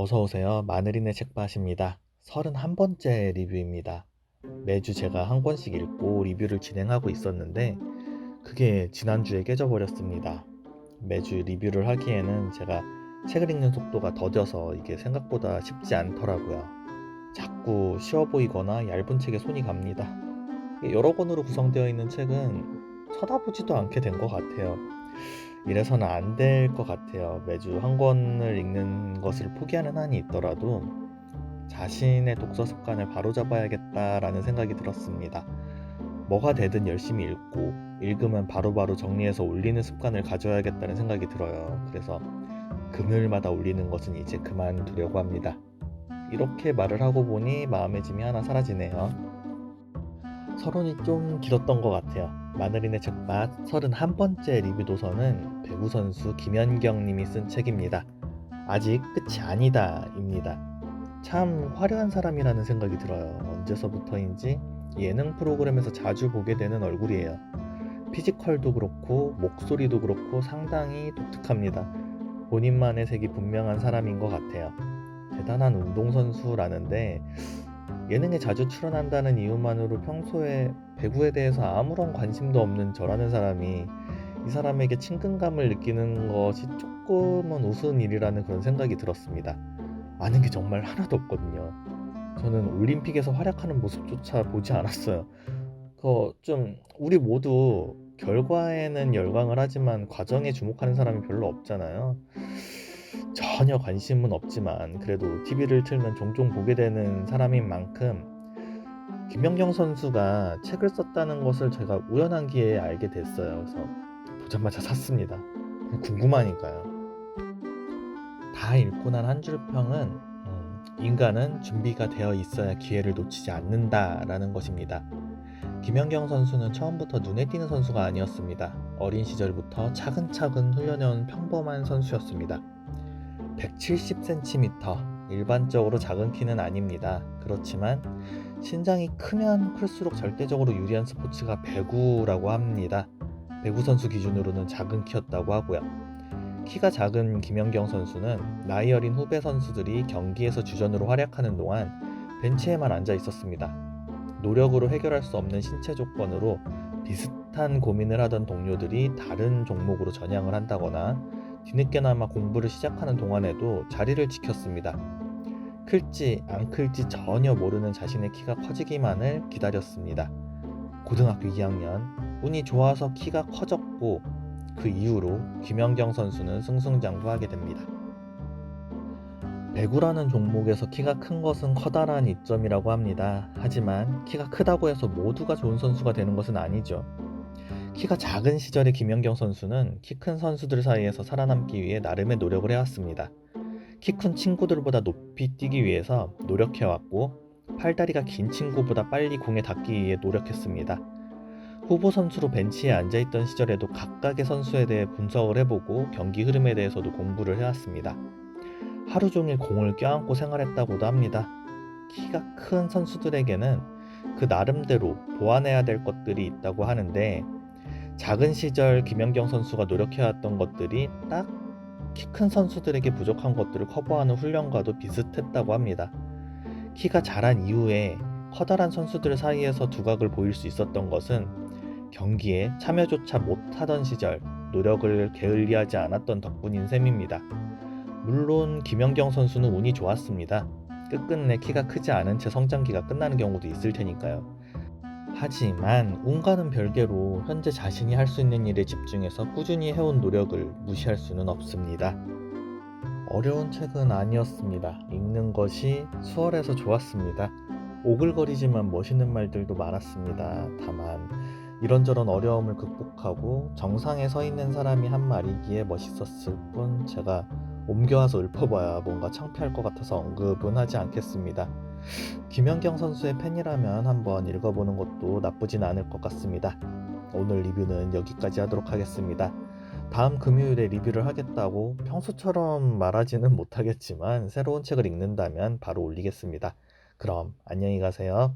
어서 오세요. 마늘이네 책밭입니다. 31번째 리뷰입니다. 매주 제가 한 권씩 읽고 리뷰를 진행하고 있었는데 그게 지난주에 깨져버렸습니다. 매주 리뷰를 하기에는 제가 책을 읽는 속도가 더뎌서 이게 생각보다 쉽지 않더라고요. 자꾸 쉬워 보이거나 얇은 책에 손이 갑니다. 여러 권으로 구성되어 있는 책은 쳐다보지도 않게 된 것 같아요. 이래서는 안 될 것 같아요. 매주 한 권을 읽는 것을 포기하는 한이 있더라도 자신의 독서 습관을 바로잡아야겠다라는 생각이 들었습니다. 뭐가 되든 열심히 읽고 읽으면 바로바로 정리해서 올리는 습관을 가져야겠다는 생각이 들어요. 그래서 금요일마다 올리는 것은 이제 그만두려고 합니다. 이렇게 말을 하고 보니 마음의 짐이 하나 사라지네요. 서론이 좀 길었던 것 같아요. 마늘이네 책밭 31번째 리뷰 도서는 배구 선수 김연경 님이 쓴 책입니다. 아직 끝이 아니다입니다. 참 화려한 사람이라는 생각이 들어요. 언제서부터인지 예능 프로그램에서 자주 보게 되는 얼굴이에요. 피지컬도 그렇고 목소리도 그렇고 상당히 독특합니다. 본인만의 색이 분명한 사람인 것 같아요. 대단한 운동선수라는데 예능에 자주 출연한다는 이유만으로 평소에 배구에 대해서 아무런 관심도 없는 저라는 사람이 이 사람에게 친근감을 느끼는 것이 조금은 우스운 일이라는 그런 생각이 들었습니다. 아는 게 정말 하나도 없거든요. 저는 올림픽에서 활약하는 모습조차 보지 않았어요. 좀 우리 모두 결과에는 열광을 하지만 과정에 주목하는 사람이 별로 없잖아요. 전혀 관심은 없지만 그래도 TV를 틀면 종종 보게 되는 사람인 만큼 김연경 선수가 책을 썼다는 것을 제가 우연한 기회에 알게 됐어요. 그래서 보자마자 샀습니다. 궁금하니까요. 다 읽고 난 한 줄 평은 인간은 준비가 되어 있어야 기회를 놓치지 않는다라는 것입니다. 김연경 선수는 처음부터 눈에 띄는 선수가 아니었습니다. 어린 시절부터 차근차근 훈련해온 평범한 선수였습니다. 170cm, 일반적으로 작은 키는 아닙니다. 그렇지만 신장이 크면 클수록 절대적으로 유리한 스포츠가 배구라고 합니다. 배구 선수 기준으로는 작은 키였다고 하고요. 키가 작은 김연경 선수는 나이 어린 후배 선수들이 경기에서 주전으로 활약하는 동안 벤치에만 앉아 있었습니다. 노력으로 해결할 수 없는 신체 조건으로 비슷한 고민을 하던 동료들이 다른 종목으로 전향을 한다거나 뒤늦게나마 공부를 시작하는 동안에도 자리를 지켰습니다. 클지 안 클지 전혀 모르는 자신의 키가 커지기만을 기다렸습니다. 고등학교 2학년 운이 좋아서 키가 커졌고 그 이후로 김연경 선수는 승승장구하게 됩니다. 배구라는 종목에서 키가 큰 것은 커다란 이점이라고 합니다. 하지만 키가 크다고 해서 모두가 좋은 선수가 되는 것은 아니죠. 키가 작은 시절의 김연경 선수는 키 큰 선수들 사이에서 살아남기 위해 나름의 노력을 해왔습니다. 키 큰 친구들보다 높이 뛰기 위해서 노력해왔고 팔다리가 긴 친구보다 빨리 공에 닿기 위해 노력했습니다. 후보 선수로 벤치에 앉아있던 시절에도 각각의 선수에 대해 분석을 해보고 경기 흐름에 대해서도 공부를 해왔습니다. 하루 종일 공을 껴안고 생활했다고도 합니다. 키가 큰 선수들에게는 그 나름대로 보완해야 될 것들이 있다고 하는데 작은 시절 김연경 선수가 노력해왔던 것들이 딱 키 큰 선수들에게 부족한 것들을 커버하는 훈련과도 비슷했다고 합니다. 키가 자란 이후에 커다란 선수들 사이에서 두각을 보일 수 있었던 것은 경기에 참여조차 못하던 시절 노력을 게을리하지 않았던 덕분인 셈입니다. 물론 김연경 선수는 운이 좋았습니다. 끝끝내 키가 크지 않은 채 성장기가 끝나는 경우도 있을 테니까요. 하지만 운과는 별개로 현재 자신이 할 수 있는 일에 집중해서 꾸준히 해온 노력을 무시할 수는 없습니다. 어려운 책은 아니었습니다. 읽는 것이 수월해서 좋았습니다. 오글거리지만 멋있는 말들도 많았습니다. 다만 이런저런 어려움을 극복하고 정상에 서 있는 사람이 한 말이기에 멋있었을 뿐 제가 옮겨와서 읊어봐야 뭔가 창피할 것 같아서 언급은 하지 않겠습니다. 김연경 선수의 팬이라면 한번 읽어보는 것도 나쁘진 않을 것 같습니다. 오늘 리뷰는 여기까지 하도록 하겠습니다. 다음 금요일에 리뷰를 하겠다고 평소처럼 말하지는 못하겠지만 새로운 책을 읽는다면 바로 올리겠습니다. 그럼 안녕히 가세요.